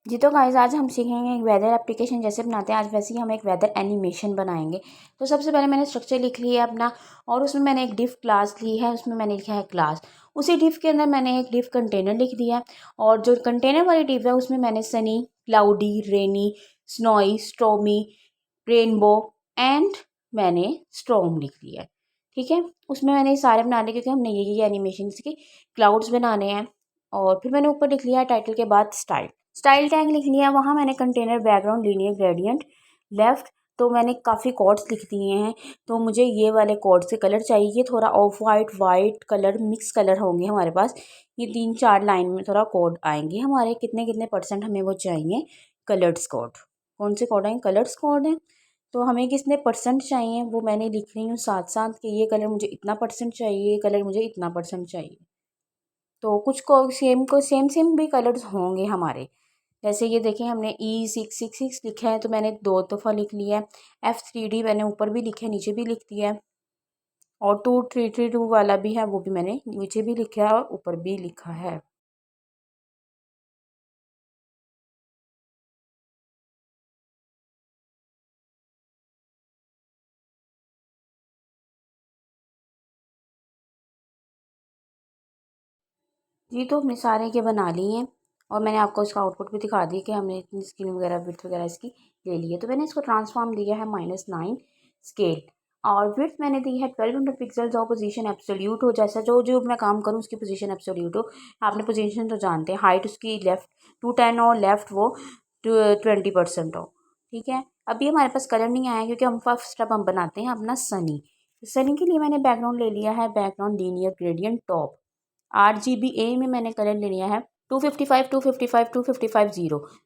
जी तो गाइस आज हम सीखेंगे एक वेदर एप्लीकेशन जैसे बनाते हैं आज वैसे ही हम एक वेदर एनिमेशन बनाएंगे। तो सबसे पहले मैंने स्ट्रक्चर लिख लिया अपना और उसमें मैंने एक डिफ क्लास ली है, उसमें मैंने लिखा है क्लास। उसी डिफ के अंदर मैंने एक डिफ कंटेनर लिख दिया है और जो कंटेनर वाली डिफ है उसमें मैंने Sunny, cloudy, rainy, snowy, stormy, rainbow and मैंने स्टॉर्म लिख लिया है। ठीक है, उसमें मैंने ये सारे बना लिए क्योंकि हमने ये एनिमेशन के क्लाउड्स बनाने हैं। और फिर मैंने ऊपर लिख लिया टाइटल के बाद स्टाइल टैग लिख लिया। वहाँ मैंने container, background, linear, gradient, left. तो मैंने काफ़ी कोड्स लिख दिए हैं। तो मुझे ये वाले कोड्स के कलर चाहिए, ये थोड़ा of white white colour mix colour होंगे हमारे पास। ये 3-4 लाइन में थोड़ा कोड आएंगे हमारे, कितने कितने % हमें वो चाहिए। कलर्स कोड कौन से कोड हैं? कलर्स कोड हैं। तो हमें कितने % चाहिए वो मैंने लिख रही हूँ साथ साथ कि ये कलर मुझे इतना % चाहिए, ये कलर मुझे इतना % चाहिए। तो कुछ को सेम सेम भी कलर्स होंगे हमारे। जैसे ये देखें, हमने E666 लिखा है तो मैंने 2 दफ़ा लिख लिया है। F3D मैंने ऊपर भी लिखा है, नीचे भी लिख दिया है। और 2332 वाला भी है, वो भी मैंने नीचे भी लिखा है और ऊपर भी लिखा है। जी तो हमने सारे के बना लिए हैं और मैंने आपको इसका आउटपुट भी दिखा दिया कि हमने इतनी स्क्रीन वगैरह विड्थ वगैरह इसकी ले ली है। तो मैंने इसको ट्रांसफॉर्म दिया है -9 स्केल और विड्थ मैंने दी है 1200 पिक्सल्स और पोजीशन एब्सोल्यूट हो, जैसा जो जो मैं काम करूँ उसकी पोजीशन एब्सोल्यूट हो। आपने पोजीशन तो जानते हैं, हाइट उसकी लेफ़्ट 210 और लेफ़्ट वो 20% हो। ठीक है, अभी हमारे पास कलर नहीं आया क्योंकि हम फर्स्ट स्टेप हम बनाते हैं अपना सनी। सनी के लिए मैंने बैकग्राउंड ले लिया है, background linear gradient top. RGBA में मैंने कलर ले लिया है 255 255 255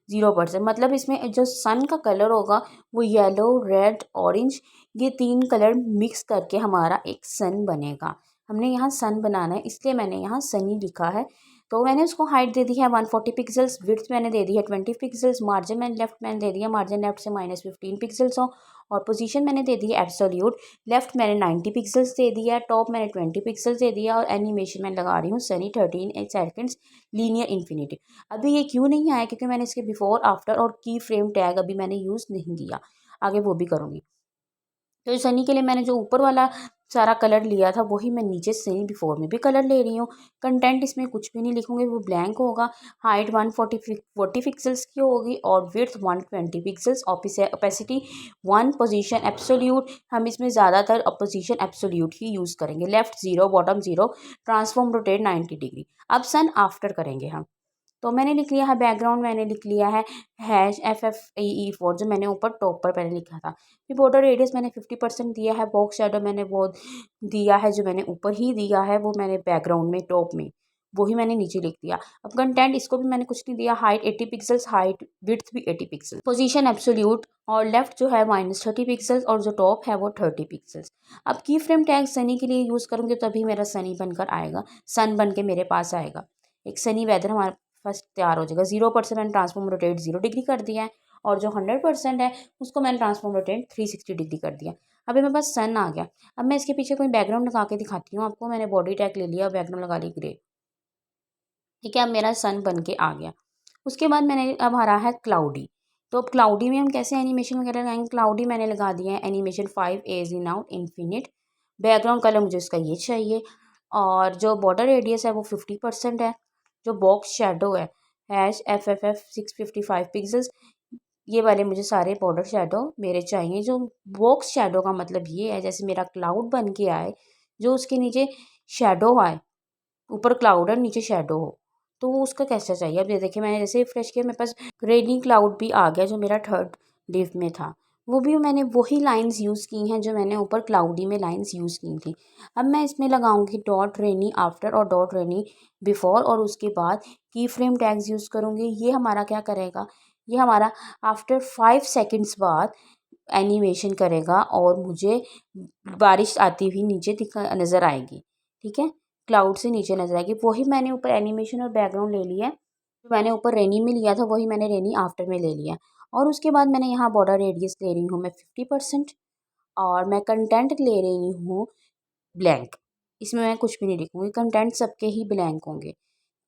0%। मतलब इसमें जो सन का कलर होगा वो येलो, रेड, ऑरेंज, ये 3 कलर मिक्स करके हमारा एक सन बनेगा। हमने यहाँ सन बनाना है इसलिए मैंने यहाँ सनी लिखा है। तो मैंने उसको हाइट दे दी है 140 पिक्सल्स, विड्थ मैंने दे दी है 20 पिक्सल्स, मार्जिन मैंने लेफ्ट मैंने दे दिया, मार्जिन लेफ्ट से -15 पिक्सल्स हो। और पोजीशन मैंने दे दी है एब्सोल्यूट। लेफ्ट मैंने 90 पिक्सल्स दे दिया, टॉप मैंने 20 पिक्सल्स दे दिया और एनिमेशन मैं लगा रही हूँ सनी 13 सेकेंड्स लीनियर इन्फिनिटी। अभी ये क्यों नहीं आया? क्योंकि मैंने इसके बिफोर आफ्टर और की फ्रेम टैग अभी मैंने यूज़ नहीं किया, आगे वो भी करूँगी। तो सनी के लिए मैंने जो ऊपर वाला सारा कलर लिया था वही मैं नीचे सनी बिफोर में भी कलर ले रही हूँ। कंटेंट इसमें कुछ भी नहीं लिखूंगी, वो ब्लैंक होगा। हाइट 140 पिक्सल्स की होगी और width 120 pixels, opacity 1, position absolute. हम इसमें ज़्यादातर पोजीशन एब्सोल्यूट ही यूज़ करेंगे। Left 0, bottom 0, transform rotate 90 degree. अब सन आफ्टर करेंगे हम। तो मैंने लिख लिया है बैकग्राउंड, मैंने लिख लिया है #FFEE4 जो मैंने ऊपर टॉप पर पहले लिखा था। फिर बॉर्डर रेडियस मैंने 50% दिया है। बॉक्स शेडो मैंने वो दिया है जो मैंने ऊपर ही दिया है, वो मैंने बैकग्राउंड में टॉप में वही मैंने नीचे लिख दिया। अब कंटेंट इसको भी मैंने कुछ नहीं दिया। हाइट 80 पिक्सल्स, हाइट विड्थ भी 80 पिक्सल, पोजीशन एब्सोल्यूट और लेफ्ट जो है -30 पिक्सल्स और जो टॉप है वो 30 पिक्सल्स। अब की फ्रेम टैग सनी के लिए यूज़ करूँगी तभी मेरा सनी बनकर आएगा, सन बन के मेरे पास आएगा। एक सनी वेदर हमारा फर्स्ट तैयार हो जाएगा। 0% मैंने ट्रांसफॉर्म रोटेट 0 डिग्री कर दिया है और जो 100% है उसको मैंने ट्रांसफॉर्म रोटेट 360 डिग्री कर दिया। अभी मेरे पास सन आ गया। अब मैं इसके पीछे कोई बैकग्राउंड लगा के दिखाती हूँ आपको। मैंने बॉडी टैग ले लिया, बैकग्राउंड लगा ली ग्रे। ठीक है, अब मेरा सन बन के आ गया। उसके बाद मैंने अब आ रहा है क्लाउडी। तो अब क्लाउडी में हम कैसे एनिमेशन वगैरह लगाएंगे? क्लाउडी मैंने लगा दिया है animation 5 ease in out infinite. Background colour मुझे उसका ये चाहिए और जो बॉर्डर रेडियस है वो 50% है। जो बॉक्स शेडो है #FFF 655 पिक्सल्स, ये वाले मुझे सारे बॉर्डर शेडो मेरे चाहिए। जो बॉक्स शेडो का मतलब ये है जैसे मेरा क्लाउड बन के आए, जो उसके नीचे शेडो आए, ऊपर क्लाउड है नीचे शेडो हो, तो वो उसका कैसा चाहिए? अब ये देखिए, मैंने जैसे ही फ्रेश किया मेरे पास रेनी क्लाउड भी आ गया जो मेरा थर्ड डिव में था। वो भी मैंने वही लाइंस यूज़ की हैं जो मैंने ऊपर क्लाउडी में लाइंस यूज़ की थी। अब मैं इसमें लगाऊंगी डॉट रेनी आफ्टर और डॉट रेनी बिफोर और उसके बाद की फ्रेम टैग्स यूज़ करूँगी। ये हमारा क्या करेगा? ये हमारा आफ्टर 5 सेकेंड्स बाद एनिमेशन करेगा और मुझे बारिश आती हुई नीचे दिखा नज़र आएगी। ठीक है, क्लाउड से नीचे नज़र आएगी। वही मैंने ऊपर एनिमेशन और बैकग्राउंड ले लिया है। जो मैंने ऊपर रेनी में लिया था वही मैंने रेनी आफ्टर में ले लिया। और उसके बाद मैंने यहाँ बॉर्डर रेडियस ले रही हूँ मैं 50% और मैं कंटेंट ले रही हूँ ब्लैंक। इसमें मैं कुछ भी नहीं लिखूँगी, कंटेंट सबके ही ब्लैंक होंगे।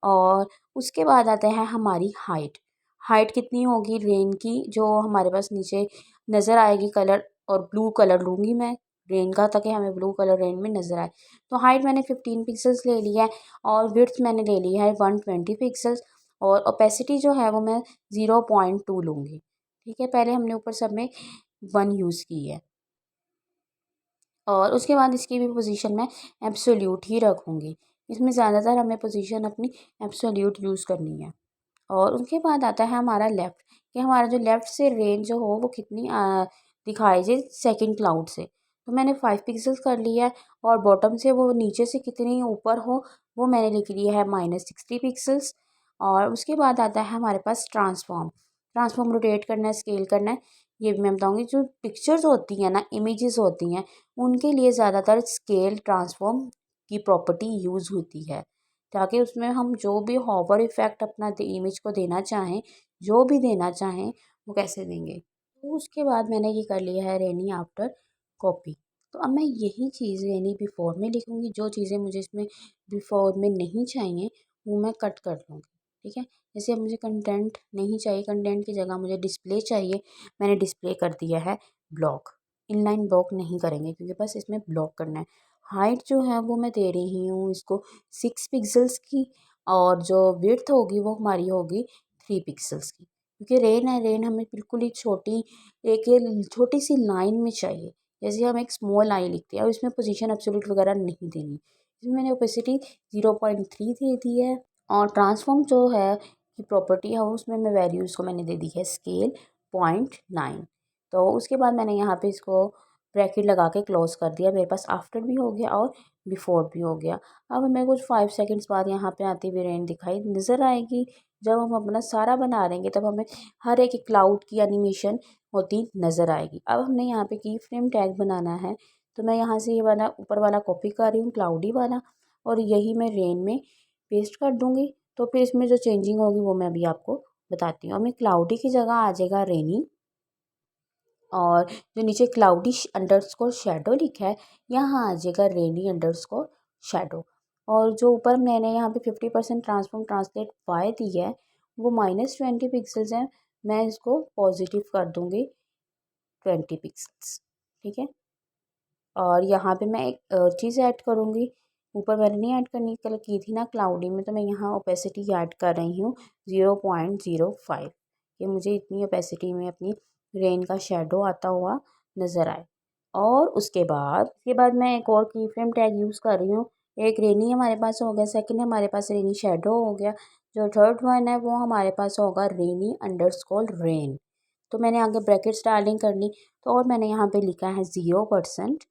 और उसके बाद आता है हमारी हाइट। हाइट कितनी होगी रेन की जो हमारे पास नीचे नज़र आएगी कलर, और ब्लू कलर लूँगी मैं रेन का ताकि हमें ब्लू कलर रेन में नज़र आए। तो हाइट मैंने 15 पिक्सल्स ले लिया है और विड्थ मैंने ले ली है 120 पिक्सल्स, और ओपेसिटी जो है वो मैं 0.2 लूँगी। ठीक है, पहले हमने ऊपर सब में 1 यूज़ की है, और उसके बाद इसकी भी पोजीशन मैं एब्सोल्यूट ही रखूँगी। इसमें ज़्यादातर हमें पोजीशन अपनी एब्सोल्यूट यूज़ करनी है। और उसके बाद आता है हमारा लेफ़्ट, कि हमारा जो लेफ़्ट से रेंज जो हो वो कितनी दिखाई दे सेकंड क्लाउड से। तो मैंने 5 पिक्सेल्स कर लिया है, और बॉटम से वो नीचे से कितनी ऊपर हो वो मैंने लिख लिया है -60 पिक्सेल्स। और उसके बाद आता है हमारे पास ट्रांसफॉर्म। ट्रांसफॉर्म रोटेट करना है, स्केल करना है, ये भी मैं बताऊँगी। जो पिक्चर्स होती हैं ना, इमेजेस होती हैं, उनके लिए ज़्यादातर स्केल ट्रांसफॉर्म की प्रॉपर्टी यूज़ होती है, ताकि उसमें हम जो भी हॉवर इफ़ेक्ट अपना इमेज को देना चाहें, जो भी देना चाहें वो कैसे देंगे। तो उसके बाद मैंने ये कर लिया है रेनी आफ्टर कॉपी। तो अब मैं यही चीज़ रेनी बिफोर में लिखूँगी, जो चीज़ें मुझे इसमें बिफोर में नहीं चाहिए वो मैं कट कर लूँगी। ठीक है, जैसे अब मुझे कंटेंट नहीं चाहिए, कंटेंट की जगह मुझे डिस्प्ले चाहिए, मैंने डिस्प्ले कर दिया है ब्लॉक। इनलाइन ब्लॉक नहीं करेंगे क्योंकि बस इसमें ब्लॉक करना है। हाइट जो है वो मैं दे रही हूँ इसको 6 पिक्सल्स की, और जो विड्थ होगी वो हमारी होगी 3 पिक्सल्स की, क्योंकि रेन है, रेन हमें बिल्कुल ही छोटी एक ये छोटी सी लाइन में चाहिए। जैसे हम एक स्मॉल आई लिखते हैं और इसमें पोजीशन एब्सोल्यूट वगैरह नहीं देनी। इसमें मैंने ओपेसिटी 0.3 दे दी है, और ट्रांसफॉर्म जो है की प्रॉपर्टी है उसमें मैं वैल्यूज़ को मैंने दे दी है स्केल 0.9। तो उसके बाद मैंने यहाँ पे इसको ब्रैकेट लगा के क्लोज़ कर दिया। मेरे पास आफ्टर भी हो गया और बिफोर भी हो गया। अब हमें कुछ 5 सेकंड्स बाद यहाँ पे आती हुई रेन दिखाई नज़र आएगी। जब हम अपना सारा बना लेंगे तब हमें हर एक क्लाउड की एनिमेशन होती नज़र आएगी। अब हमने यहाँ पे की फ्रेम टैग बनाना है, तो मैं यहाँ से ये वाला ऊपर वाला कॉपी कर रही हूँ क्लाउडी वाला, और यही मैं रेन में पेस्ट कर दूँगी। तो फिर इसमें जो चेंजिंग होगी वो मैं अभी आपको बताती हूँ। अब मैं क्लाउडी की जगह आ जाएगा रेनी, और जो नीचे क्लाउडी अंडरस्कोर शैडो लिखा है यहाँ आ जाएगा रेनी अंडरस्कोर शैडो। और जो ऊपर मैंने यहाँ पे 50% ट्रांसफॉर्म ट्रांसलेट वाई दी है वो -20 पिक्सल्स है, मैं इसको पॉजिटिव कर दूँगी 20 पिक्सल्स। ठीक है, और यहाँ पे मैं एक चीज़ ऐड करूँगी, ऊपर मैंने नहीं ऐड करनी, कल की थी ना क्लाउडी में, तो मैं यहाँ ओपेसिटी ऐड कर रही हूँ 0.05, कि मुझे इतनी ओपेसिटी में अपनी रेन का शेडो आता हुआ नज़र आए। और उसके बाद मैं एक और की फ्रेम टैग यूज़ कर रही हूँ। एक रेनी हमारे पास हो गया, सेकंड हमारे पास रेनी शेडो हो गया, जो थर्ड वन है वो हमारे पास होगा रेनी अंडरस्कोर रेन। तो मैंने आगे ब्रैकेट स्टार्टिंग कर ली, तो और मैंने यहाँ पे लिखा है 0%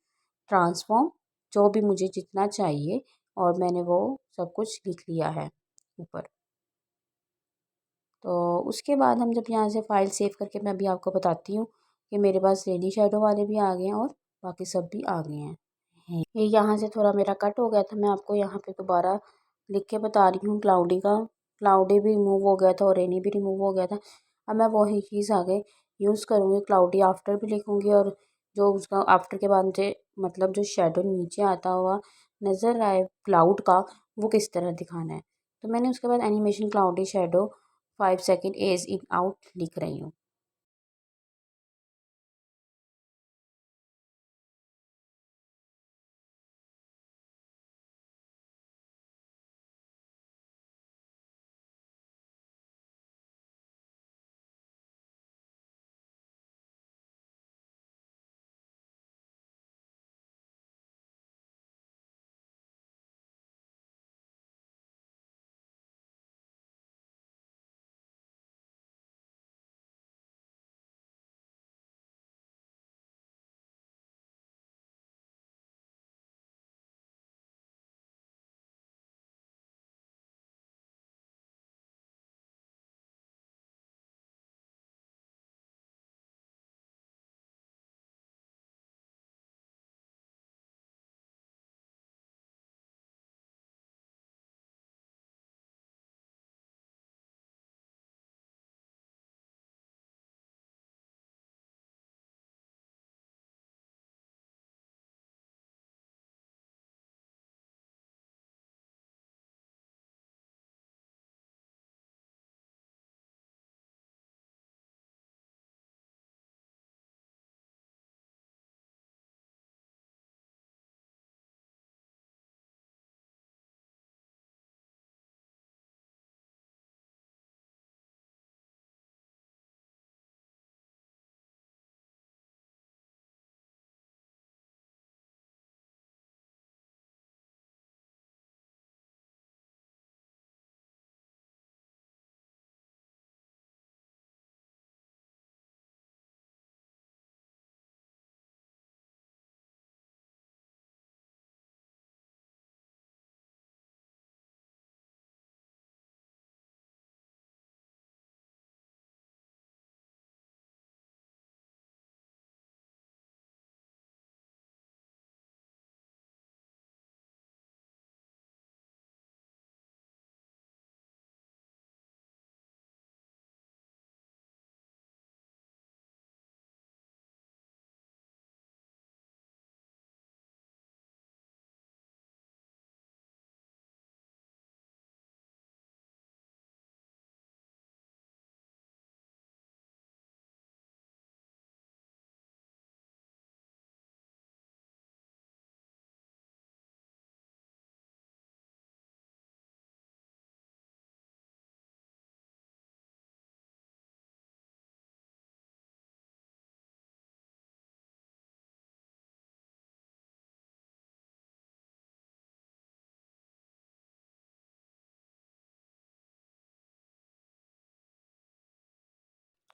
ट्रांसफॉर्म, जो भी मुझे जितना चाहिए, और मैंने वो सब कुछ लिख लिया है ऊपर। तो उसके बाद हम जब यहाँ से फ़ाइल सेव करके मैं अभी आपको बताती हूँ कि मेरे पास रेनी शेडो वाले भी आ गए हैं और बाकी सब भी आ गए हैं। ये यहाँ से थोड़ा मेरा कट हो गया था, मैं आपको यहाँ पे दोबारा लिख के बता रही हूँ। क्लाउडी का क्लाउडी भी रिमूव हो गया था और रेनी भी रिमूव हो गया था। अब मैं वही चीज़ आगे यूज़ करूँगी, क्लाउडी आफ्टर भी लिखूँगी, और जो उसका आफ्टर के बाद मुझे मतलब जो शेडो नीचे आता हुआ नज़र आए क्लाउड का, वो किस तरह दिखाना है। तो मैंने उसके बाद animation cloudy shadow 5 second ease in out लिख रही हूँ।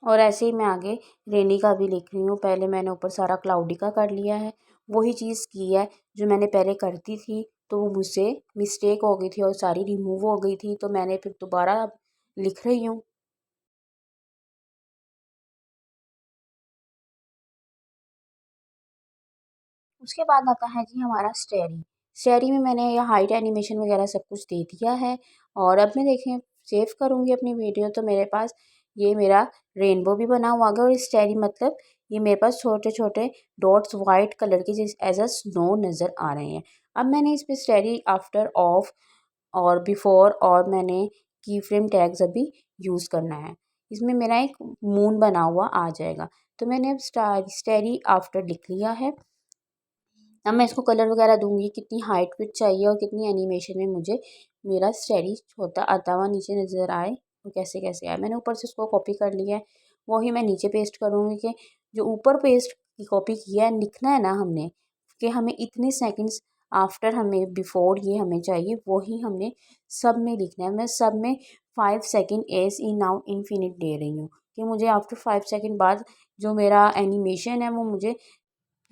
और ऐसे ही मैं आगे रेनी का भी लिख रही हूँ। पहले मैंने ऊपर सारा क्लाउडी का कर लिया है, वही चीज़ की है जो मैंने पहले करती थी, तो वो मुझसे मिस्टेक हो गई थी और सारी रिमूव हो गई थी, तो मैंने फिर दोबारा लिख रही हूँ। उसके बाद आता है जी हमारा स्टेरी। स्टेरी में मैंने यह हाइट एनिमेशन वगैरह सब कुछ दे दिया है। और अब मैं देखें सेव करूँगी अपनी वीडियो, तो मेरे पास ये मेरा रेनबो भी बना हुआ है और स्टेरी मतलब ये मेरे पास छोटे छोटे डॉट्स वाइट कलर के जिस एज अ स्नो नज़र आ रहे हैं। अब मैंने इस पर स्टेरी आफ्टर ऑफ और बिफोर और मैंने की फ्रेम टैग्स अभी यूज़ करना है। इसमें मेरा एक मून बना हुआ आ जाएगा। तो मैंने अब स्टेरी आफ्टर लिख लिया है। अब मैं इसको कलर वगैरह दूंगी, कितनी हाइट विड्थ चाहिए और कितनी एनिमेशन में मुझे मेरा स्टेडी छोटा आता हुआ नीचे नज़र आए और कैसे कैसे आए। मैंने ऊपर से उसको कॉपी कर लिया है, वही मैं नीचे पेस्ट करूँगी कि जो ऊपर पेस्ट की कॉपी किया है लिखना है ना हमने कि हमें इतने सेकंड्स आफ्टर हमें बिफोर ये हमें चाहिए, वही हमने सब में लिखना है। मैं सब में 5 second as in now infinite दे रही हूँ कि मुझे आफ्टर 5 सेकेंड बाद जो मेरा एनिमेशन है वो मुझे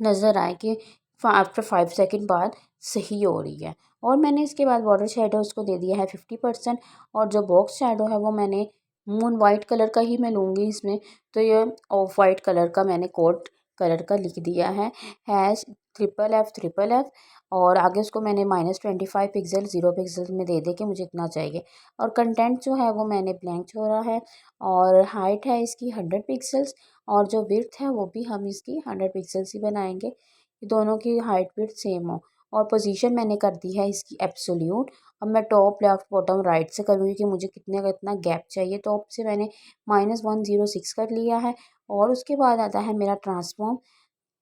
नज़र आए कि आफ्टर 5 सेकेंड बाद सही हो रही है। और मैंने इसके बाद वाटर शेडो उसको दे दिया है 50%। और जो बॉक्स शेडो है वो मैंने मून वाइट कलर का ही मैं लूँगी इसमें, तो ये ऑफ वाइट कलर का मैंने कोड कलर का लिख दिया है हैश FFF। और आगे उसको मैंने -25 पिक्सल 0 पिक्सल में दे दे के मुझे इतना चाहिए। और कंटेंट जो है वो मैंने ब्लैंक छोड़ा है। और हाइट है इसकी 100 पिक्सल्स और जो विड्थ है वो भी हम इसकी 100 पिक्सल्स ही बनाएंगे कि दोनों की हाइट विड्थ सेम हो। और पोजीशन मैंने कर दी है इसकी एब्सोल्यूट। अब मैं टॉप लेफ्ट बॉटम राइट से करूँगी कि मुझे कितने का इतना गैप चाहिए। टॉप से मैंने -106 कर लिया है। और उसके बाद आता है मेरा ट्रांसफॉर्म।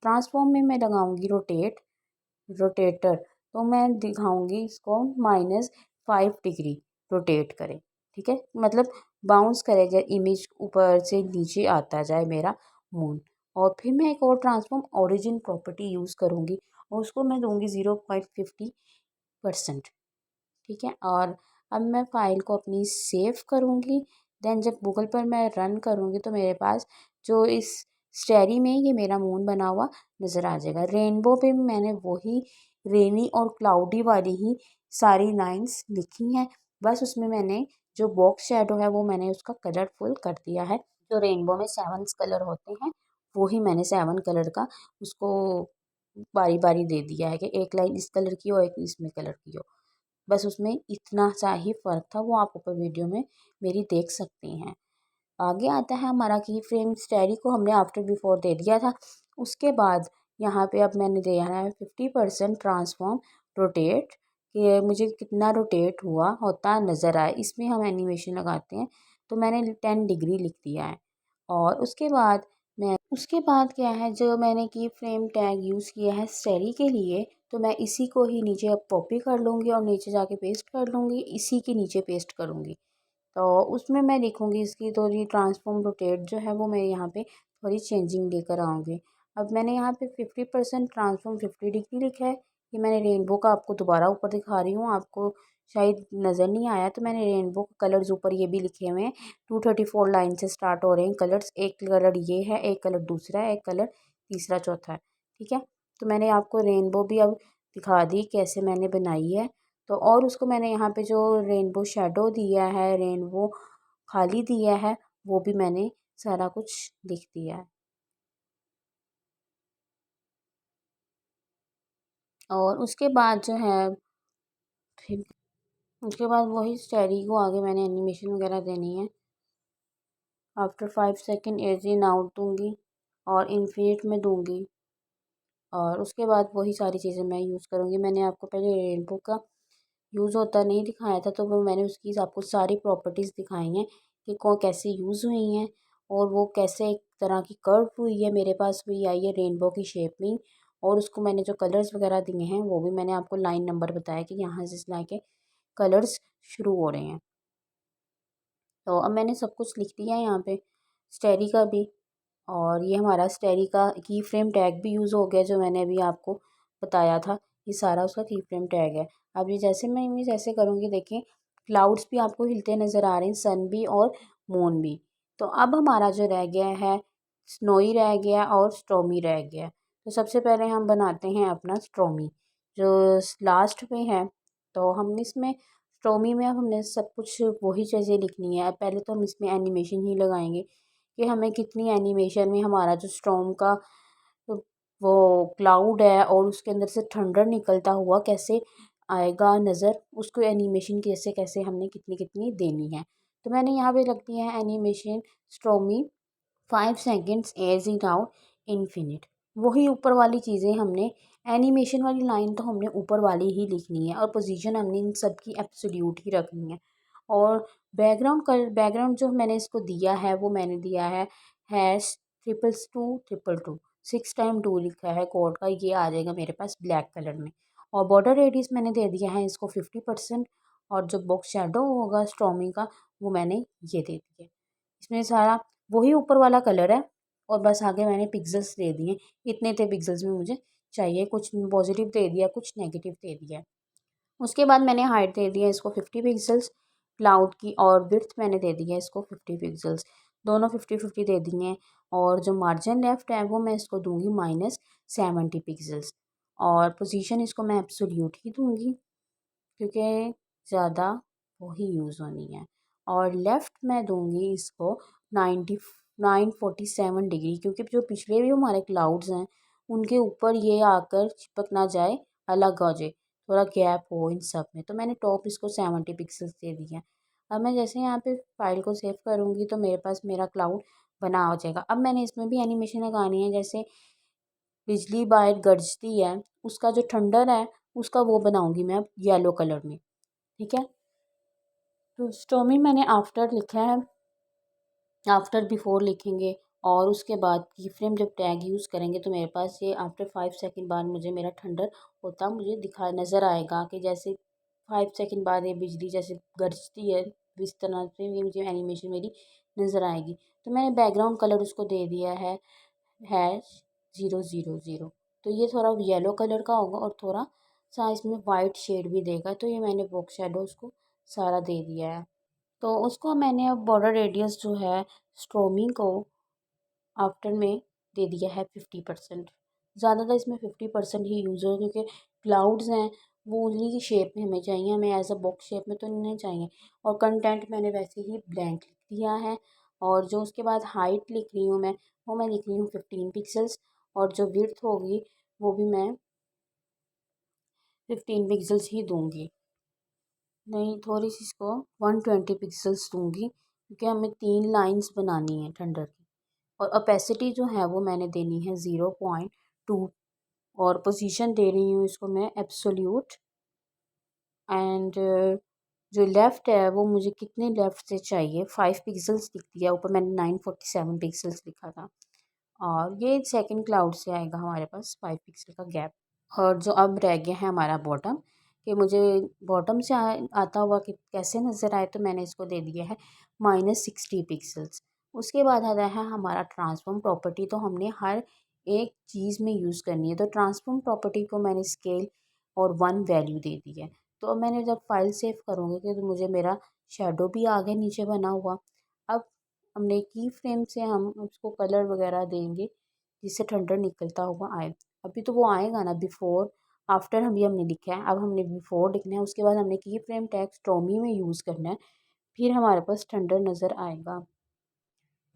ट्रांसफॉर्म में मैं लगाऊंगी रोटेटर, तो मैं दिखाऊंगी इसको -5 डिग्री रोटेट करें। ठीक है, मतलब बाउंस करेगा इमेज ऊपर से नीचे आता जाए मेरा मून। और फिर मैं एक और ट्रांसफॉर्म ओरिजिन प्रॉपर्टी यूज़ करूँगी और उसको मैं दूंगी 0.50%। ठीक है, और अब मैं फ़ाइल को अपनी सेव करूँगी। देन जब गूगल पर मैं रन करूँगी तो मेरे पास जो इस स्टेरी में ये मेरा मून बना हुआ नज़र आ जाएगा। रेनबो पे मैंने वही रेनी और क्लाउडी वाली ही सारी लाइंस लिखी हैं, बस उसमें मैंने जो बॉक्स शेडो है वो मैंने उसका कलरफुल कर दिया है। जो रेनबो में 7 कलर होते हैं वो ही मैंने 7 कलर का उसको बारी बारी दे दिया है कि एक लाइन इस कलर की हो एक इसमें कलर की हो। बस उसमें इतना सा ही फ़र्क था, वो आप ऊपर वीडियो में मेरी देख सकते हैं। आगे आता है हमारा की फ्रेम स्टेरी को हमने आफ्टर बिफोर दे दिया था। उसके बाद यहाँ पे अब मैंने दिया है 50% ट्रांसफॉर्म रोटेट, कि मुझे कितना रोटेट हुआ होता नज़र आए। इसमें हम एनिमेशन लगाते हैं, तो मैंने 10 डिग्री लिख दिया है। और उसके बाद क्या है जो मैंने की फ्रेम टैग यूज़ किया है स्टेरी के लिए, तो मैं इसी को ही नीचे अब कॉपी कर लूँगी और नीचे जाके पेस्ट कर लूँगी, इसी के नीचे पेस्ट करूँगी। तो उसमें मैं लिखूँगी इसकी थोड़ी ट्रांसफॉर्म रोटेट जो है वो मैं यहाँ पे थोड़ी चेंजिंग लेकर आऊँगी। अब मैंने यहाँ पे 50% ट्रांसफॉर्म 50 डिग्री लिखा है। ये मैंने रेनबो का आपको दोबारा ऊपर दिखा रही हूँ, आपको शायद नज़र नहीं आया, तो मैंने रेनबो कलर्स ऊपर ये भी लिखे हुए हैं। 234 लाइन से स्टार्ट हो रहे हैं कलर्स। एक कलर ये है, एक कलर दूसरा है, एक कलर तीसरा चौथा है। ठीक है, तो मैंने आपको रेनबो भी अब दिखा दी कैसे मैंने बनाई है। तो और उसको मैंने यहाँ पे जो रेनबो शेडो दिया है, रेनबो खाली दिया है, वो भी मैंने सारा कुछ लिख दिया है। और उसके बाद जो है फिर उसके बाद वही स्टेरी को आगे मैंने एनिमेशन वगैरह देनी है। After 5 second as in out दूंगी और इन्फिनिट में दूंगी। और उसके बाद वही सारी चीज़ें मैं यूज़ करूँगी। मैंने आपको पहले रेनबो का यूज़ होता नहीं दिखाया था, तो वो मैंने उसकी आपको सारी प्रॉपर्टीज़ दिखाई हैं कि कौन कैसे यूज़ हुई हैं और वो कैसे एक तरह की कर्व हुई है मेरे पास हुई आई है रेनबो की शेप में। और उसको मैंने जो कलर्स वगैरह दिए हैं वो भी मैंने आपको लाइन नंबर बताया कि यहाँ से ला के कलर्स शुरू हो रहे हैं। तो अब मैंने सब कुछ लिख दिया है यहाँ पे स्टेरी का भी। और ये हमारा स्टेरी का की फ्रेम टैग भी यूज़ हो गया जो मैंने अभी आपको बताया था, ये सारा उसका की फ्रेम टैग है। अब ये जैसे मैं इमेज ऐसे करूँगी, देखिए क्लाउड्स भी आपको हिलते नज़र आ रहे हैं, सन भी और मून भी। तो अब हमारा जो रह गया है स्नोई रह गया और स्टॉमी रह गया। तो सबसे पहले हम बनाते हैं अपना स्टॉमी जो लास्ट में है। तो हम इसमें स्टॉमी में अब हमने सब कुछ वही चीज़ें लिखनी है। पहले तो हम इसमें एनिमेशन ही लगाएंगे कि हमें कितनी एनिमेशन में हमारा जो स्टॉर्म का वो क्लाउड है और उसके अंदर से थंडर निकलता हुआ कैसे आएगा नज़र, उसको एनिमेशन कैसे कैसे हमने कितनी कितनी देनी है। तो मैंने यहाँ पे रख दिया है animation stormy 5 seconds ease it out infinite. वही ऊपर वाली चीज़ें हमने एनिमेशन वाली लाइन तो हमने ऊपर वाली ही लिखनी है और पोजीशन हमने इन सब की एब्सोल्यूट ही रखनी है। और बैकग्राउंड जो मैंने इसको दिया है वो मैंने दिया है #22222 6 टाइम 2 लिखा है कोड का, ये आ जाएगा मेरे पास ब्लैक कलर में। और बॉर्डर रेडियस मैंने दे दिया है इसको 50%। और जो बॉक्स शेडो होगा स्टॉर्मी का वो मैंने ये दे दिया। इसमें सारा वही ऊपर वाला कलर है और बस आगे मैंने पिक्सेल्स दे दिए। इतने थे पिक्सेल्स में मुझे चाहिए, कुछ पॉजिटिव दे दिया कुछ नेगेटिव दे दिया। उसके बाद मैंने हाइट दे दिया इसको 50 पिक्सल्स क्लाउड की, और विड्थ मैंने दे दिया इसको 50 पिक्सल्स। दोनों 50 50 दे दिए हैं। और जो मार्जिन लेफ्ट है वो मैं इसको दूंगी -70 पिक्सल्स। और पोजीशन इसको मैं एब्सोल्यूट ही दूंगी क्योंकि ज़्यादा वही यूज़ होनी है। और लेफ़्ट मैं दूंगी इसको 947 डिग्री, क्योंकि जो पिछले भी हमारे क्लाउड्स हैं उनके ऊपर ये आकर चिपक ना जाए, अलग हो जाए, थोड़ा गैप हो इन सब में। तो मैंने टॉप इसको 70 पिक्सल्स दे दिया। अब मैं जैसे यहाँ पे फाइल को सेव करूँगी तो मेरे पास मेरा क्लाउड बना हो जाएगा। अब मैंने इसमें भी एनिमेशन लगानी है, जैसे बिजली बाहर गरजती है उसका जो थंडर है उसका वो बनाऊंगी मैं अब येलो कलर में। ठीक है, तो स्टोमी मैंने आफ्टर लिखा है, आफ्टर बिफोर लिखेंगे। और उसके बाद की फ्रेम जब टैग यूज़ करेंगे तो मेरे पास ये आफ्टर 5 सेकंड बाद मुझे मेरा थंडर होता मुझे दिखा नज़र आएगा कि जैसे 5 सेकंड बाद ये बिजली जैसे गरजती है, इस तरह से ये मुझे एनिमेशन मेरी नज़र आएगी। तो मैंने बैकग्राउंड कलर उसको दे दिया है #000। तो ये थोड़ा येलो कलर का होगा और थोड़ा सा इसमें वाइट शेड भी देगा। तो ये मैंने बॉक्स शेडो उसको सारा दे दिया है। तो उसको मैंने अब बॉर्डर रेडियस जो है स्ट्रोमी को आफ्टर में दे दिया है 50%। ज़्यादातर इसमें 50% ही यूज़ हो क्योंकि क्लाउड्स हैं वो उन्हीं की शेप में हमें चाहिए, हमें एज अ बॉक्स शेप में तो नहीं चाहिए। और कंटेंट मैंने वैसे ही ब्लैंक लिख दिया है। और जो उसके बाद हाइट लिख रही हूँ मैं, वो मैं लिख रही हूँ 15 पिक्सल्स। और जो विड्थ होगी वो भी मैं 15 पिक्सल्स ही दूँगी, नहीं थोड़ी सी इसको 120 पिक्सल्स दूँगी क्योंकि हमें 3 लाइंस बनानी है थंडर की। और ओपेसिटी जो है वो मैंने देनी है 0.2। और पोजीशन दे रही हूँ इसको मैं एब्सोल्यूट। एंड जो लेफ़्ट है वो मुझे कितने लेफ़्ट से चाहिए, 5 पिक्सल्स लिख दिया, ऊपर मैंने 947 पिक्सल्स लिखा था। और ये सेकंड क्लाउड से आएगा हमारे पास 5 पिक्सल का गैप। और जो अब रह गया है हमारा बॉटम, कि मुझे बॉटम से आता हुआ कि कैसे नज़र आए, तो मैंने इसको दे दिया है -60 पिक्सल्स। उसके बाद आता है हमारा ट्रांसफॉर्म प्रॉपर्टी। तो हमने हर एक चीज़ में यूज़ करनी है। तो ट्रांसफॉर्म प्रॉपर्टी को मैंने स्केल और 1 वैल्यू दे दी है। तो मैंने जब फाइल सेव करूँगी तो मुझे मेरा शेडो भी आगे नीचे बना हुआ। अब हमने की फ्रेम से हम उसको कलर वगैरह देंगे जिससे ठंडर निकलता हुआ आए। अभी तो वो आएगा ना बिफोर आफ्टर अभी हमने लिखा है, अब हमने बिफोर लिखना है। उसके बाद हमने की फ्रेम टैग स्टोमी में यूज़ करना है, फिर हमारे पास ठंडर नज़र आएगा।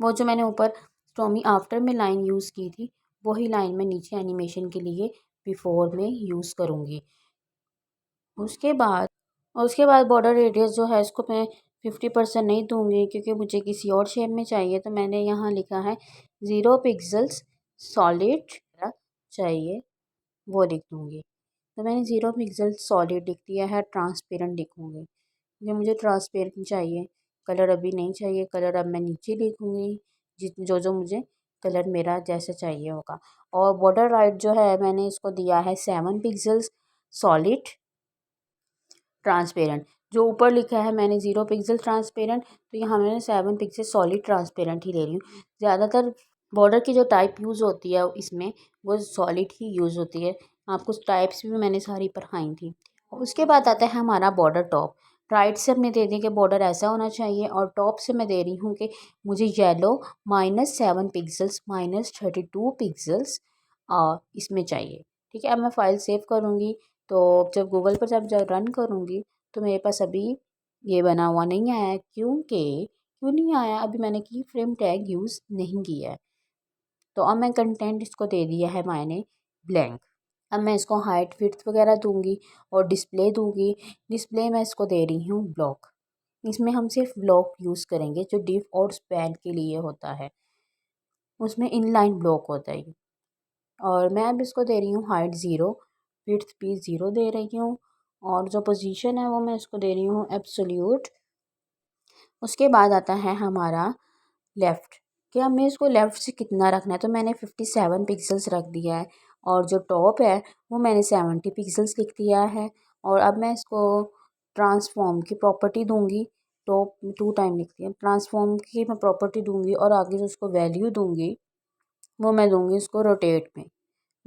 वो जो मैंने ऊपर स्टोमी आफ्टर में लाइन यूज़ की थी वही लाइन मैं नीचे एनिमेशन के लिए बिफोर में यूज़ करूँगी। उसके बाद उसके बाद बॉर्डर रेडियस जो है इसको मैं 50% नहीं दूंगी क्योंकि मुझे किसी और शेप में चाहिए। तो मैंने यहाँ लिखा है 0 पिक्सल्स सॉलिड चाहिए, वो लिख दूँगी। तो मैंने 0 पिक्सल सॉलिड लिख दिया है, ट्रांसपेरेंट लिखूँगी क्योंकि मुझे ट्रांसपेरेंट चाहिए। कलर अभी नहीं चाहिए, कलर अब मैं नीचे लिखूँगी जो जो मुझे कलर मेरा जैसा चाहिए होगा। और बॉर्डर राइट जो है मैंने इसको दिया है 7 पिक्सल्स सॉलिड ट्रांसपेरेंट। जो ऊपर लिखा है मैंने 0 पिक्सल ट्रांसपेरेंट, तो यहाँ मैंने 7 पिक्सल सॉलिड ट्रांसपेरेंट ही ले रही हूँ। ज़्यादातर बॉर्डर की जो टाइप यूज़ होती है इसमें वो सॉलिड ही यूज़ होती है। आपको टाइप्स भी मैंने सारी पढ़ाई थी। उसके बाद आता है हमारा बॉर्डर टॉप। राइट से हमने दे दिया कि बॉर्डर ऐसा होना चाहिए, और टॉप से मैं दे रही हूँ कि मुझे येलो -7 पिक्सल्स -32 पिक्सल्स इसमें चाहिए। ठीक है, अब मैं फ़ाइल सेव करूँगी, तो जब गूगल पर जब रन करूँगी तो मेरे पास अभी ये बना हुआ नहीं आया है। क्यों नहीं आया? अभी मैंने की फ्रेम टैग यूज़ नहीं किया है। तो अब मैं कंटेंट इसको दे दिया है मैंने ब्लैंक। अब मैं इसको हाइट विड्थ वगैरह दूंगी और डिस्प्ले दूंगी। डिस्प्ले मैं इसको दे रही हूँ ब्लॉक। इसमें हम सिर्फ ब्लॉक यूज़ करेंगे जो डिफ और स्पैन के लिए होता है, उसमें इनलाइन ब्लॉक होता है। और मैं अब इसको दे रही हूँ हाइट 0, विड्थ भी 0 दे रही हूँ, और जो पोजीशन है वो मैं इसको दे रही हूँ एब्सोल्यूट। उसके बाद आता है हमारा लेफ़्ट, कि हमें इसको लेफ़्ट से कितना रखना है। तो मैंने 57 पिक्सल्स रख दिया है, और जो टॉप है वो मैंने 70 पिक्सल्स लिख दिया है। और अब मैं इसको ट्रांसफॉर्म की प्रॉपर्टी दूंगी। टॉप 2 टाइम लिखती है, ट्रांसफॉर्म की मैं प्रॉपर्टी दूंगी, और आगे जो उसको वैल्यू दूंगी वो मैं दूंगी इसको रोटेट में।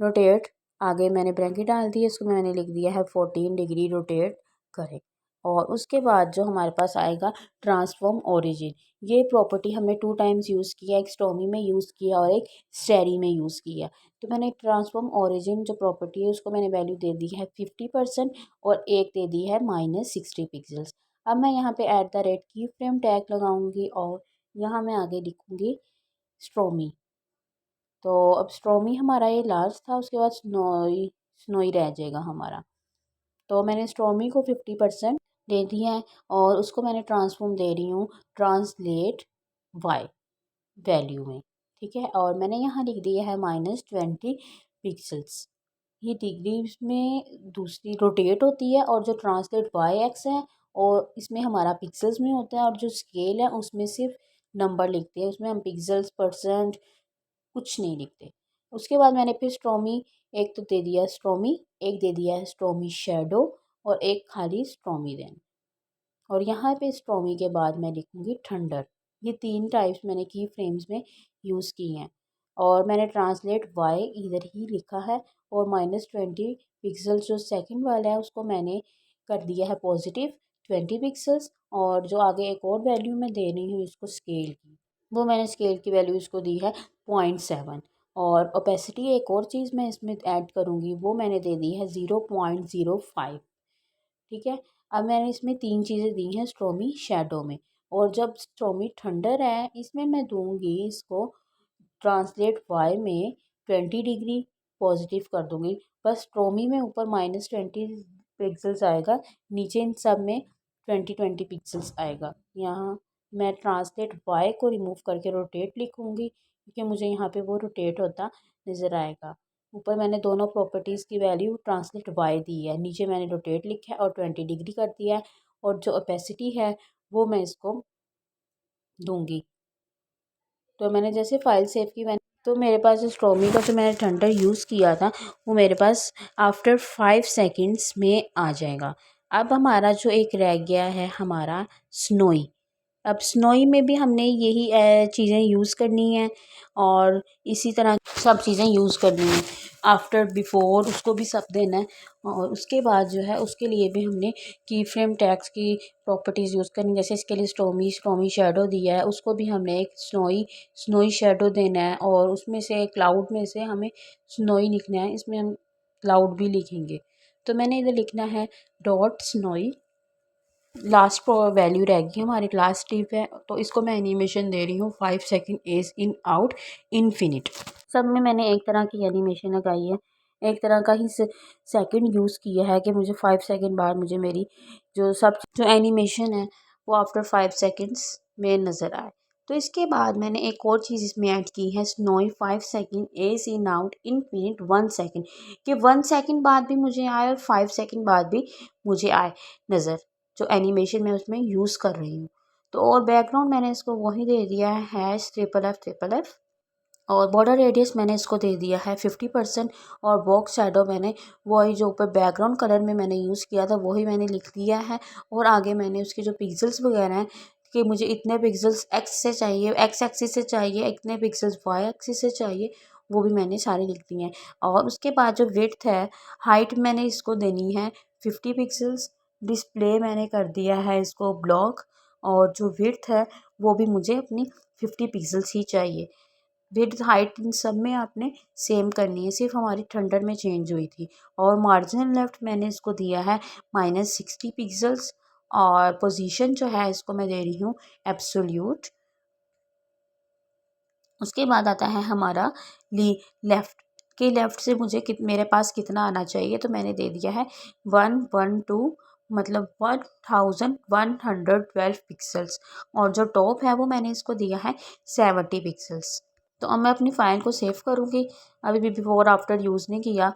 रोटेट, आगे मैंने ब्रैकेट डाल दी है, इसको मैंने लिख दिया है 14 डिग्री रोटेट करें। और उसके बाद जो हमारे पास आएगा ट्रांसफॉर्म ओरिजिन, ये प्रॉपर्टी हमने 2 टाइम्स यूज़ किया, एक स्टोमी में यूज़ किया और एक स्टेरी में यूज़ किया। तो मैंने ट्रांसफॉर्म ओरिजिन जो प्रॉपर्टी है उसको मैंने वैल्यू दे दी है 50%, और एक दे दी है -60 पिक्सल्स। अब मैं यहाँ पे एट द रेट की फ्रेम टैग लगाऊंगी, और यहाँ मैं आगे लिखूँगी स्टोमी। तो अब स्टोमी हमारा ये लास्ट था, उसके बाद स्नोई स्नोई रह जाएगा हमारा। तो मैंने स्टोमी को 50% दे दिया है, और उसको मैंने ट्रांसफॉर्म दे रही हूँ ट्रांसलेट वाई वैल्यू में। ठीक है, और मैंने यहाँ लिख दिया है -20 पिक्सल्स। ये डिग्री में दूसरी रोटेट होती है, और जो ट्रांसलेट वाई एक्स है और इसमें हमारा पिक्सल्स में होता है, और जो स्केल है उसमें सिर्फ नंबर लिखते हैं, उसमें हम पिक्सल्स परसेंट कुछ नहीं लिखते। उसके बाद मैंने फिर स्टोमी एक तो दे दिया स्टोमी, एक दे दिया है स्टोमी शेडो, और एक खाली स्टोमी देन। और यहाँ पे स्टोमी के बाद मैं लिखूँगी थंडर। ये 3 टाइप्स मैंने की फ्रेम्स में यूज़ की हैं, और मैंने ट्रांसलेट वाई इधर ही लिखा है, और -20 पिक्सल्स जो सेकंड वाला है उसको मैंने कर दिया है +20 पिक्सल्स, और जो आगे एक और वैल्यू मैं दे रही हूँ इसको स्केल की, वो मैंने स्केल की वैल्यू इसको दी है 0.7। और ओपेसिटी एक और चीज़ मैं इसमें ऐड करूँगी, वो मैंने दे दी है 0.05। ठीक है, अब मैंने इसमें 3 चीज़ें दी हैं स्टोमी शेडो में। और जब स्टोमी थंडर है इसमें मैं दूंगी इसको ट्रांसलेट वाई में 20 डिग्री पॉजिटिव कर दूंगी। बस स्टोमी में ऊपर -20 पिक्सल्स आएगा, नीचे इन सब में 20 पिक्सल्स आएगा। यहाँ मैं ट्रांसलेट वाई को रिमूव करके रोटेट लिखूँगी, क्योंकि मुझे यहाँ पे वो रोटेट होता नज़र आएगा। ऊपर मैंने दोनों प्रॉपर्टीज़ की वैल्यू ट्रांसलेट वाई दी है, नीचे मैंने रोटेट लिखा है और 20 डिग्री कर दिया है। और जो ओपेसिटी है वो मैं इसको दूंगी। तो मैंने जैसे फ़ाइल सेव की, मैंने तो मेरे पास जो स्टोमी का जो मैंने थंडर यूज़ किया था वो मेरे पास आफ्टर 5 सेकंड्स में आ जाएगा। अब हमारा जो एक रह गया है हमारा स्नोई। अब स्नोई में भी हमने यही चीज़ें यूज़ करनी है, और इसी तरह सब चीज़ें यूज़ करनी है। आफ्टर बिफोर उसको भी सब देना है, और उसके बाद जो है उसके लिए भी हमने की फ्रेम टैग्स की प्रॉपर्टीज़ यूज़ करनी है। जैसे इसके लिए स्टोमी शेडो दिया है, उसको भी हमने एक स्नोई शेडो देना है, और उसमें से क्लाउड में से हमें स्नोई लिखना है, इसमें हम क्लाउड भी लिखेंगे। तो मैंने इधर लिखना है डॉट स्नोई। लास्ट वैल्यू रह गई हमारी, लास्ट टिप है, तो इसको मैं एनिमेशन दे रही हूँ 5 second ease in out infinite. सब में मैंने एक तरह की एनिमेशन लगाई है, एक तरह का ही सेकंड यूज़ किया है कि मुझे 5 सेकंड बाद मुझे मेरी जो एनिमेशन है वो आफ्टर 5 सेकंड्स में नज़र आए। तो इसके बाद मैंने एक और चीज़ इसमें ऐड की है snowy 5 second ease in out infinite 1 second, कि 1 सेकंड बाद भी मुझे आए और 5 सेकंड बाद भी मुझे आए नज़र, जो एनिमेशन मैं उसमें यूज़ कर रही हूँ। तो और बैकग्राउंड मैंने इसको वही दे दिया है #FFF। और बॉर्डर रेडियस मैंने इसको दे दिया है 50%। और बॉक्स शैडो मैंने वही जो ऊपर बैकग्राउंड कलर में मैंने यूज़ किया था वही मैंने लिख दिया है। और आगे मैंने उसके जो पिक्सल्स वगैरह हैं कि मुझे इतने पिक्सल्स एक्स से चाहिए, एक्स एक्सिस से चाहिए, इतने पिक्सल्स वाई एक्सिस से चाहिए, वो भी मैंने सारे लिख दिए हैं। और उसके बाद जो विड्थ है, हाइट मैंने इसको देनी है 50 पिक्सल्स, डिस्प्ले मैंने कर दिया है इसको ब्लॉक, और जो विड्थ है वो भी मुझे अपनी 50 पिक्सल्स ही चाहिए। विड्थ हाइट इन सब में आपने सेम करनी है, सिर्फ हमारी थंडर में चेंज हुई थी। और मार्जिनल लेफ्ट मैंने इसको दिया है -60 पिक्सल्स, और पोजीशन जो है इसको मैं दे रही हूँ एब्सोल्यूट। उसके बाद आता है हमारा लेफ़्ट के लेफ़्ट से मुझे मेरे पास कितना आना चाहिए, तो मैंने दे दिया है 112, मतलब 1112 पिक्सल्स। और जो टॉप है वो मैंने इसको दिया है 70 पिक्सल्स। तो अब मैं अपनी फ़ाइल को सेव करूँगी। अभी भी बिफोर आफ्टर यूज़ नहीं किया,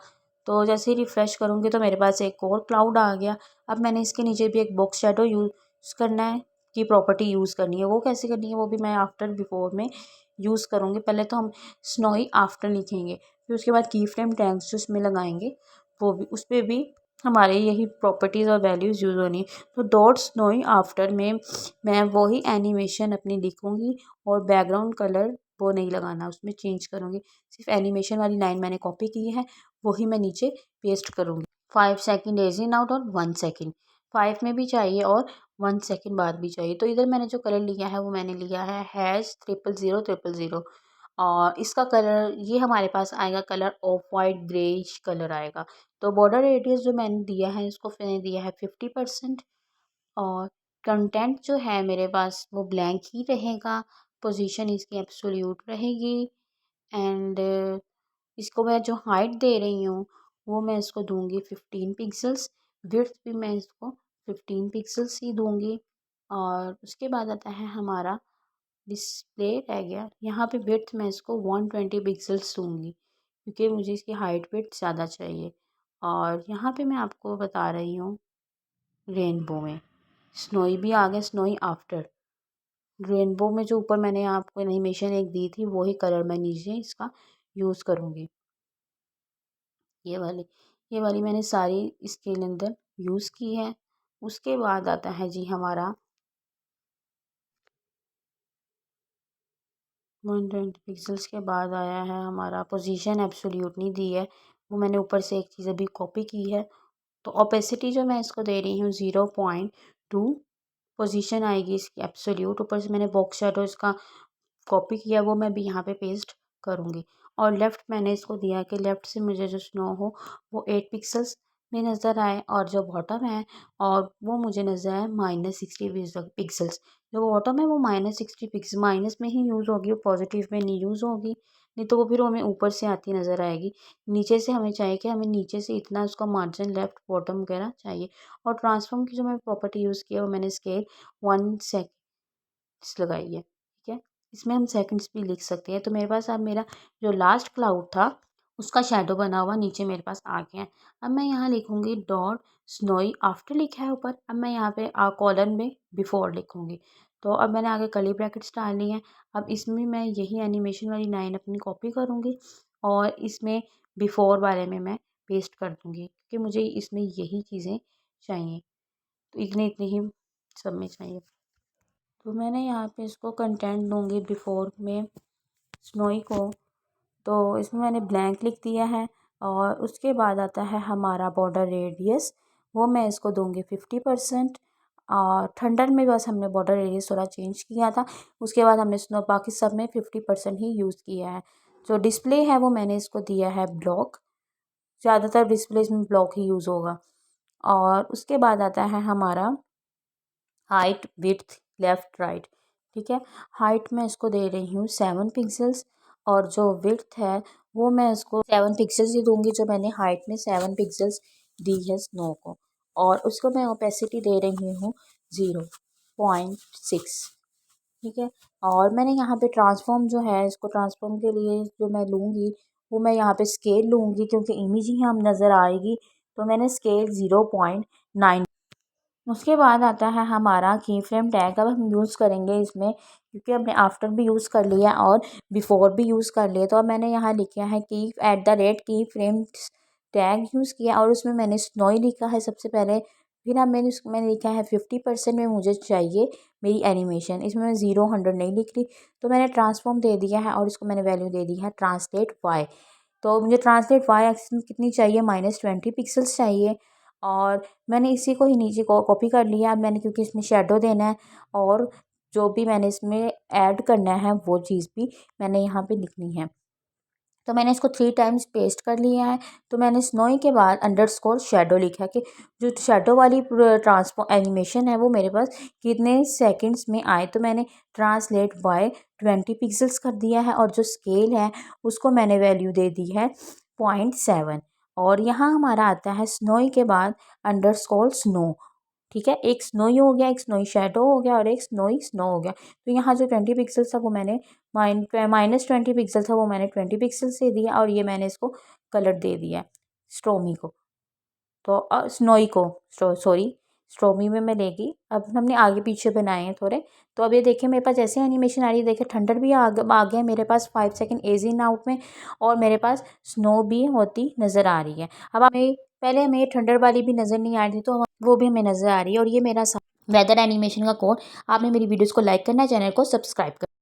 तो जैसे ही रिफ़्रेश करूँगी तो मेरे पास एक और क्लाउड आ गया। अब मैंने इसके नीचे भी एक बॉक्स शैडो यूज़ करना है, की प्रॉपर्टी यूज़ करनी है। वो कैसे करनी है वो भी मैं आफ्टर बिफोर में यूज़ करूँगी। पहले तो हम स्नोई आफ्टर लिखेंगे, फिर उसके बाद की फ्रेम टैग्स जो उसमें लगाएंगे वो भी, उस पर भी हमारे यही प्रॉपर्टीज़ और वैल्यूज़ यूज़ होनी है। तो डॉट स्नोई आफ्टर में मैं वही एनिमेशन अपनी लिखूँगी, और बैकग्राउंड कलर वो नहीं लगाना, उसमें चेंज करूँगी। सिर्फ एनिमेशन वाली लाइन मैंने कॉपी की है, वही मैं नीचे पेस्ट करूँगी। 5 सेकंड एज इन आउट और 1 सेकंड, 5 में भी चाहिए और 1 सेकंड बाद भी चाहिए। तो इधर मैंने जो कलर लिया है वो मैंने लिया है #00000, और इसका कलर ये हमारे पास आएगा colour of white greyish colour आएगा। तो बॉर्डर रेडियस जो मैंने दिया है इसको मैंने दिया है 50%, और कंटेंट जो है मेरे पास वो ब्लैंक ही रहेगा। पोजीशन इसकी एब्सोल्यूट रहेगी, एंड इसको मैं जो हाइट दे रही हूँ वो मैं इसको दूंगी 15 पिक्सल्स। विड्थ भी मैं इसको 15 पिक्सल्स ही दूंगी। और उसके बाद आता है हमारा डिस्प्ले रह गया, यहाँ पे विड्थ मैं इसको 120 पिक्सल्स दूंगी, क्योंकि मुझे इसकी हाइट विड्थ ज़्यादा चाहिए। और यहाँ पे मैं आपको बता रही हूँ रेनबो में स्नोई भी आ गया, स्नोई आफ्टर। रेनबो में जो ऊपर मैंने आपको एनिमेशन एक दी थी वही कलर मैं नीचे इसका यूज़ करूँगी। ये वाली मैंने सारी इसके अंदर यूज़ की है। उसके बाद आता है जी हमारा 120 पिक्सल्स के बाद आया है हमारा पोजीशन एब्सोल्यूट नहीं दी है, वो मैंने ऊपर से एक चीज़ अभी कॉपी की है। तो ओपेसिटी जो मैं इसको दे रही हूँ 0.2, पोजीशन आएगी इसकी एब्सोल्यूट। ऊपर से मैंने बॉक्स शैडो इसका कॉपी किया, वो मैं भी यहाँ पे पेस्ट करूँगी। और लेफ़्ट मैंने इसको दिया कि लेफ़्ट से मुझे जो स्नो हो वो 8 पिक्सल्स में नज़र आए, और जो बॉटम है और वो मुझे नज़र आए -60 पिक्सल्स। जो बॉटम है वो -60 पिक्स माइनस में ही यूज़ होगी, वो पॉजिटिव में नहीं यूज़ होगी, नहीं तो वो फिर हमें ऊपर से आती नज़र आएगी। नीचे से हमें चाहिए कि हमें नीचे से इतना उसका मार्जिन लेफ़्ट बॉटम वगैरह चाहिए। और ट्रांसफॉर्म की जो मैं प्रॉपर्टी यूज़ की है वो मैंने स्केल 1 सेकंड्स लगाई है, ठीक है। इसमें हम सेकंड्स भी लिख सकते हैं। तो मेरे पास अब मेरा जो लास्ट क्लाउड था उसका शैडो बना हुआ नीचे मेरे पास आ गया है। अब मैं यहाँ लिखूँगी डॉट स्नोई आफ्टर लिखा है ऊपर, अब मैं यहाँ पे कॉलन में बिफोर लिखूँगी। तो अब मैंने आगे कर्ली ब्रैकेट्स डाल ली हैं। अब इसमें मैं यही एनिमेशन वाली लाइन अपनी कॉपी करूँगी, और इसमें बिफोर वाले में मैं पेस्ट कर दूँगी, क्योंकि मुझे इसमें यही चीज़ें चाहिए। तो इतने इतने ही सब में चाहिए। तो मैंने यहाँ पे इसको कंटेंट दूँगी बिफोर में स्नोई को, तो इसमें मैंने ब्लैंक लिख दिया है। और उसके बाद आता है हमारा बॉर्डर रेडियस, वो मैं इसको दूँगी 50%। और थंडर में बस हमने बॉर्डर रेडियस थोड़ा चेंज किया था, उसके बाद हमने स्नो बाकी सब में 50% ही यूज़ किया है। जो डिस्प्ले है वो मैंने इसको दिया है ब्लॉक, ज़्यादातर डिस्प्ले में ब्लॉक ही यूज़ होगा। और उसके बाद आता है हमारा हाइट विड्थ लेफ़्ट राइट, ठीक है। हाइट में इसको दे रही हूँ 7 पिक्सल्स, और जो विड्थ है वो मैं इसको 7 पिक्सल्स ही दूंगी, जो मैंने हाइट में 7 पिक्सल्स दी है स्नो को। और उसको मैं ओपेसिटी दे रही हूँ 0.6, ठीक है। और मैंने यहाँ पे ट्रांसफॉर्म जो है, इसको ट्रांसफॉर्म के लिए जो मैं लूँगी वो मैं यहाँ पे स्केल लूँगी, क्योंकि इमेज ही हम नज़र आएगी, तो मैंने स्केल 0.9। उसके बाद आता है हमारा की फ्रेम टैग। अब हम यूज़ करेंगे इसमें, क्योंकि हमने आफ्टर भी यूज़ कर लिया और बिफोर भी यूज़ कर लिया। तो अब मैंने यहाँ लिखा है की @की फ्रेम टैग यूज़ किया, और उसमें मैंने स्नोई लिखा है सबसे पहले। फिर अब मैंने लिखा है 50% में मुझे चाहिए मेरी एनिमेशन, इसमें मैं 0 100 नहीं लिख रही। तो मैंने ट्रांसफॉर्म दे दिया है, और इसको मैंने वैल्यू दे दी है ट्रांसलेट वाई। तो मुझे ट्रांसलेट वाई एक्सिस में कितनी चाहिए, -20 पिक्सल्स चाहिए। और मैंने इसी को ही नीचे कॉपी कर लिया। अब मैंने क्योंकि इसमें शेडो देना है और जो भी मैंने इसमें ऐड करना है वो चीज़ भी मैंने यहाँ पे लिखनी है। तो मैंने इसको 3 टाइम्स पेस्ट कर लिया है। तो मैंने स्नोई के बाद अंडरस्कोर शेडो लिखा कि जो शेडो वाली ट्रांसफॉ एनिमेशन है वो मेरे पास कितने सेकंड्स में आए। तो मैंने ट्रांसलेट बाय 20 पिक्सल्स कर दिया है और जो स्केल है उसको मैंने वैल्यू दे दी है 0.7। और यहाँ हमारा आता है स्नोई के बाद अंडरस्कोर स्नो। ठीक है, एक स्नोई हो गया, एक स्नोई शैडो हो गया और एक स्नोई स्नो हो गया। तो यहाँ जो 20 पिक्सल्स था वो मैंने -20 पिक्सल था वो मैंने 20 पिक्सल से दिया और ये मैंने इसको कलर दे दिया स्ट्रोमी को। तो स्नोई को सॉरी स्ट्रोमी में मैं लेगी। अब हमने आगे पीछे बनाए हैं थोड़े। तो अब ये देखिए मेरे पास ऐसे एनिमेशन आ रही है। देखिए थंडर भी आ गया मेरे पास 5 सेकंड एज इन आउट में और मेरे पास स्नो भी होती नज़र आ रही है। अब हमें पहले हमें थंडर वाली भी नज़र नहीं आ रही थी तो वो भी हमें नज़र आ रही है। और ये मेरा वेदर एनिमेशन का कोड। आपने मेरी वीडियोज़ को लाइक करना है, चैनल को सब्सक्राइब करना।